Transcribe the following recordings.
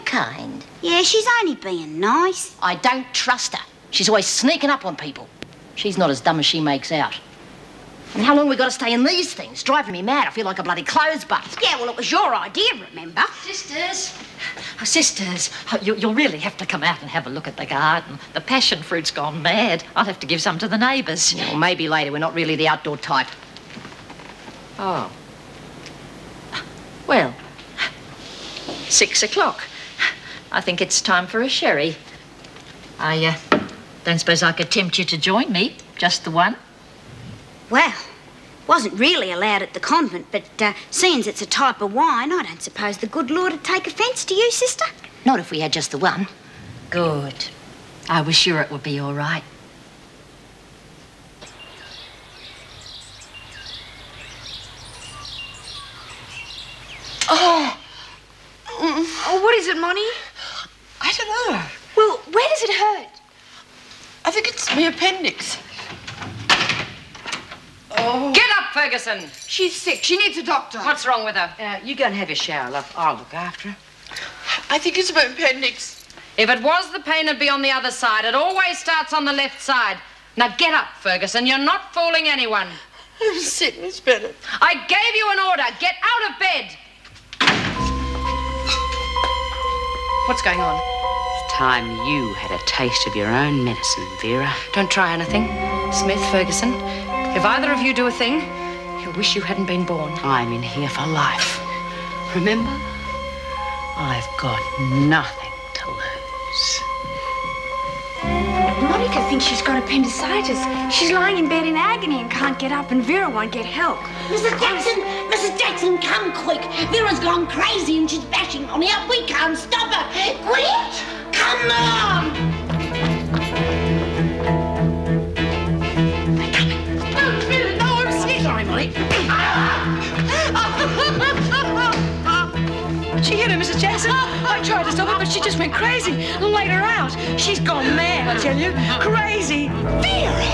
kind. Yeah, she's only being nice. I don't trust her. She's always sneaking up on people. She's not as dumb as she makes out. And how long have we got to stay in these things? Driving me mad. I feel like a bloody clothes butt. Yeah, well, it was your idea, remember? Sisters. Oh, sisters, you'll really have to come out and have a look at the garden. The passion fruit's gone mad. I'll have to give some to the neighbours. Yeah, well, maybe later. We're not really the outdoor type. Oh. Well, 6 o'clock. I think it's time for a sherry. I don't suppose I could tempt you to join me, just the one. Well, wasn't really allowed at the convent, but seeing as it's a type of wine, I don't suppose the good Lord would take offence to you, sister. Not if we had just the one. Good. I was sure it would be all right. Oh, what is it, Monty? I don't know. Well, where does it hurt? I think it's my appendix. Oh. Get up, Ferguson. She's sick. She needs a doctor. What's wrong with her? You go and have your shower, love. I'll look after her. I think it's my appendix. If it was, the pain would be on the other side. It always starts on the left side. Now get up, Ferguson. You're not fooling anyone. I'm sick, Miss Bennett. I gave you an order. Get out of bed. What's going on? It's time you had a taste of your own medicine, Vera. Don't try anything. Smith, Ferguson, if either of you do a thing, you'll wish you hadn't been born. I'm in here for life. Remember? I've got nothing to lose. Monica thinks she's got appendicitis. She's lying in bed in agony and can't get up, and Vera won't get help. Mrs. Jackson, come quick. Vera's gone crazy and she's bashing on here. We can't stop her. Quick, come on. They're coming. Oh, Vera, no, I'm sick. Sorry, Molly. Did you hear her, Mrs. Jackson? I tried to stop her, but she just went crazy. Laid her out. She's gone mad, I tell you. Crazy. Vera.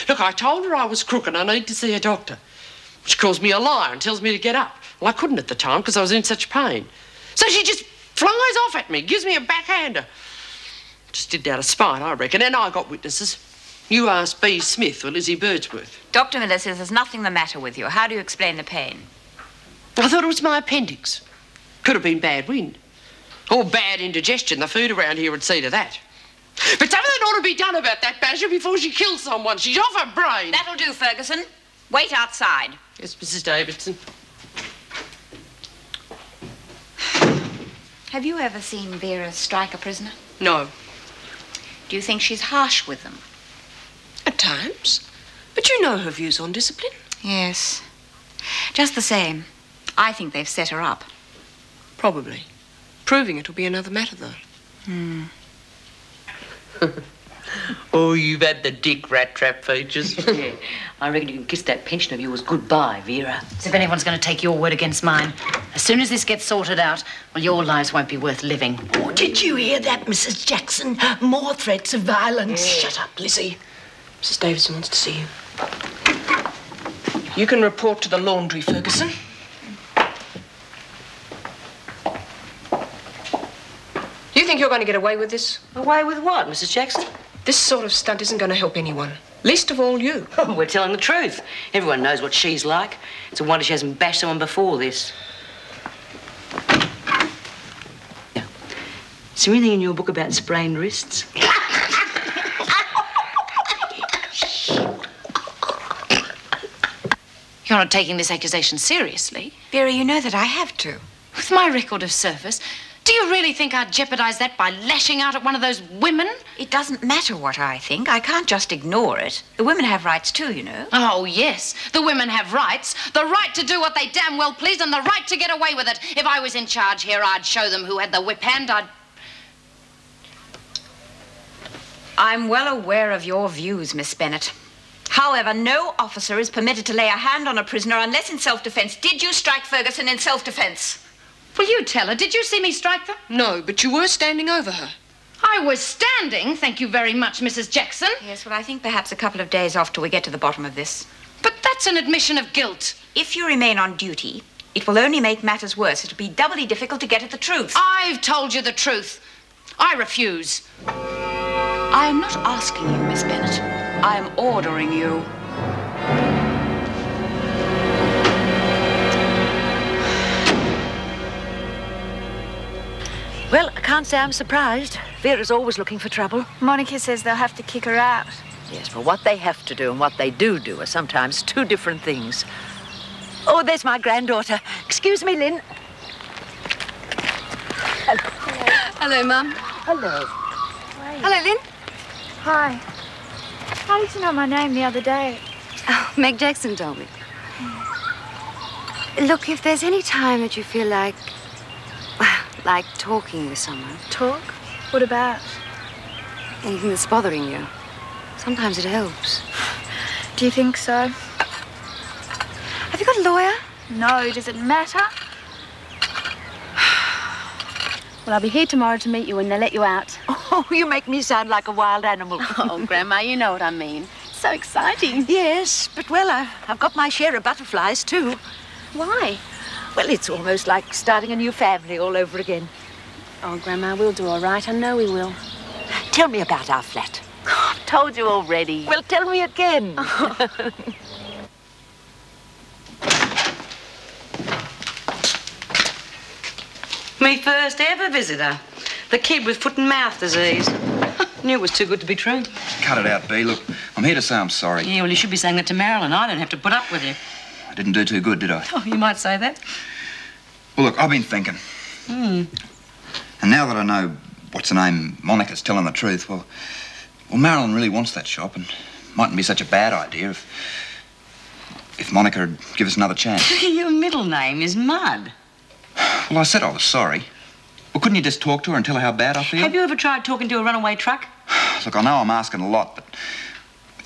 Look, I told her I was crook and I need to see a doctor. She calls me a liar and tells me to get up. Well, I couldn't at the time because I was in such pain. So she just flies off at me, gives me a backhander. Just did it out of spite, I reckon, and I got witnesses. You asked B. Smith or Lizzie Birdsworth. Dr. Miller says there's nothing the matter with you. How do you explain the pain? I thought it was my appendix. Could have been bad wind. Or bad indigestion. The food around here would see to that. But something ought to be done about that Basher before she kills someone. She's off her brain. That'll do, Ferguson. Wait outside. Yes, Mrs. Davidson. Have you ever seen Vera strike a prisoner? No. Do you think she's harsh with them? At times. But you know her views on discipline. Yes. Just the same, I think they've set her up. Probably. Proving it will be another matter, though. Oh, you've had the dick rat trap features. Yeah. I reckon you can kiss that pension of yours goodbye, Vera. As if anyone's going to take your word against mine. As soon as this gets sorted out, well, your lives won't be worth living. Oh, did you hear that, Mrs. Jackson? More threats of violence. Shut up, Lizzie. Mrs. Davidson wants to see you. You can report to the laundry, Ferguson. You think you're going to get away with this? Away with what, Mrs. Jackson? This sort of stunt isn't going to help anyone. Least of all you. Oh, we're telling the truth. Everyone knows what she's like. It's a wonder she hasn't bashed someone before this. Now, is there anything in your book about sprained wrists? You're not taking this accusation seriously. Vera, you know that I have to. With my record of service, do you really think I'd jeopardize that by lashing out at one of those women? It doesn't matter what I think. I can't just ignore it. The women have rights too, you know. Oh, yes. The women have rights. The right to do what they damn well please and the right to get away with it. If I was in charge here, I'd show them who had the whip hand. I'm well aware of your views, Miss Bennett. However, no officer is permitted to lay a hand on a prisoner unless in self-defense. Did you strike Ferguson in self-defense? Will you tell her? Did you see me strike them? No, but you were standing over her. I was standing, thank you very much, Mrs. Jackson. Yes, well, I think perhaps a couple of days off till we get to the bottom of this. But that That's an admission of guilt. If you remain on duty, it will only make matters worse. It'll be doubly difficult to get at the truth. I've told you the truth. I refuse. I am not asking you, Miss Bennett. I am ordering you. Well, I can't say I'm surprised. Vera's always looking for trouble. Monica says they'll have to kick her out. Yes, but what they have to do and what they do are sometimes two different things. Oh, there's my granddaughter. Excuse me, Lynn. Hello, Mum. Hello. Hello, Lynn. Hi. How did you know my name the other day? Oh, Meg Jackson told me. Look, if there's any time that you feel like talking with someone. Talk? What about? Anything that's bothering you. Sometimes it helps. Do you think so? Have you got a lawyer? No, does it matter? Well, I'll be here tomorrow to meet you when they let you out. Oh, you make me sound like a wild animal. Oh, Grandma, you know what I mean. So exciting. Yes, but well, I've got my share of butterflies too. Why? Well, it's almost like starting a new family all over again. Oh, Grandma, we'll do all right. I know we will. Tell me about our flat. I've told you already. Well, tell me again. Me first ever visitor. The kid with foot and mouth disease. Knew it was too good to be true. Cut it out, B. Look, I'm here to say I'm sorry. Yeah, well, you should be saying that to Marilyn. I don't have to put up with you. I didn't do too good, did I? Oh, you might say that. Well, look, I've been thinking. And now that I know, what's her name, Monica's telling the truth, well, Marilyn really wants that shop, and it mightn't be such a bad idea if Monica would give us another chance. Your middle name is Mud. Well, I said I was sorry. Well, couldn't you just talk to her and tell her how bad I feel? Have you ever tried talking to a runaway truck? Look, I know I'm asking a lot, but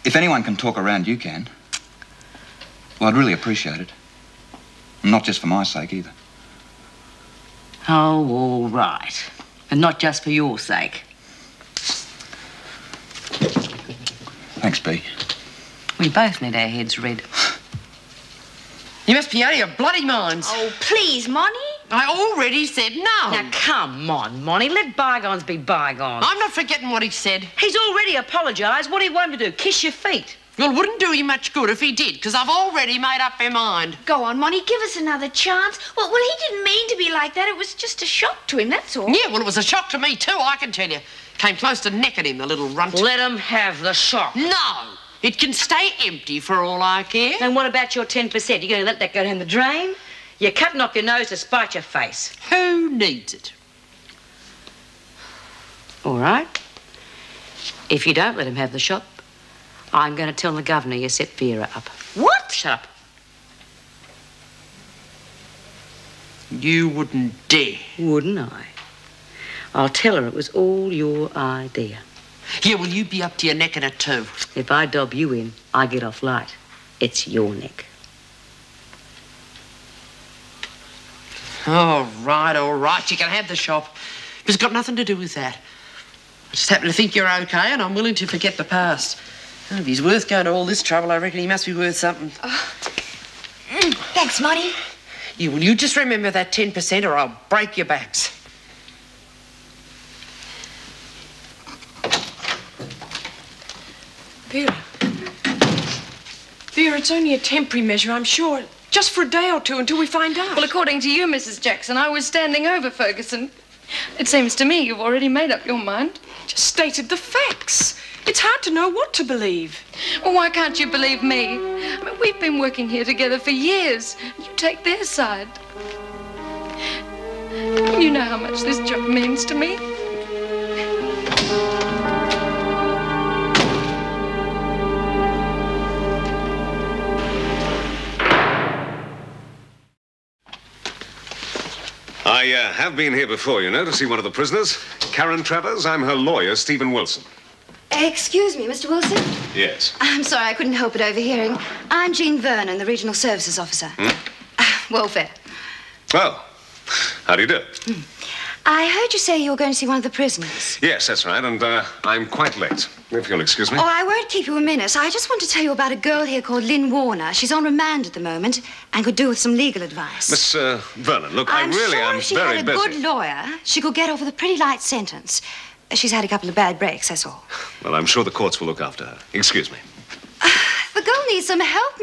if anyone can talk around, you can. Well, I'd really appreciate it. And not just for my sake, either. Oh, all right. And not just for your sake. Thanks, B. We both need our heads read. You must be out of your bloody minds. Oh, please, Monty. I already said no. Now, come on, Monty. Let bygones be bygones. I'm not forgetting what he said. He's already apologised. What do you want him to do? Kiss your feet? Well, it wouldn't do him much good if he did, because I've already made up my mind. Go on, Monty, give us another chance. Well, he didn't mean to be like that. It was just a shock to him, that's all. Yeah, well, it was a shock to me, too, I can tell you. Came close to necking him, the little runt. Let him have the shock. No! It can stay empty for all I care. And what about your 10%? You going to let that go down the drain? You're cutting off your nose to spite your face. Who needs it? All right. If you don't let him have the shop, I'm going to tell the governor you set Vera up. What? Shut up. You wouldn't dare. Wouldn't I? I'll tell her it was all your idea. Yeah, well, you'd be up to your neck in it, too. If I dob you in, I get off light. It's your neck. All right. You can have the shop. It's got nothing to do with that. I just happen to think you're okay, and I'm willing to forget the past. And if he's worth going to all this trouble, I reckon he must be worth something. Thanks, Monty. You just remember that 10% or I'll break your backs. Vera, it's only a temporary measure, I'm sure. Just for a day or two until we find out. Well, according to you, Mrs. Jackson, I was standing over Ferguson. It seems to me you've already made up your mind. Just stated the facts. It's hard to know what to believe. Well, why can't you believe me? I mean, we've been working here together for years. You take their side. You know how much this job means to me. I have been here before, you know, to see one of the prisoners. Karen Travers. I'm her lawyer, Stephen Wilson. Excuse me, Mr. Wilson. Yes. I'm sorry, I couldn't help but overhearing. I'm Jean Vernon, the Regional Services Officer. Welfare. Well, how do you do? I heard you say you were going to see one of the prisoners. Yes, that's right, and I'm quite late, if you'll excuse me. Oh, I won't keep you a minute. I just want to tell you about a girl here called Lynn Warner. She's on remand at the moment and could do with some legal advice. Miss Vernon, look, I I'm really sure am if she very had a busy. good lawyer, she could get off with a pretty light sentence. She's had a couple of bad breaks, that's all. Well, I'm sure the courts will look after her. Excuse me. The girl needs some help,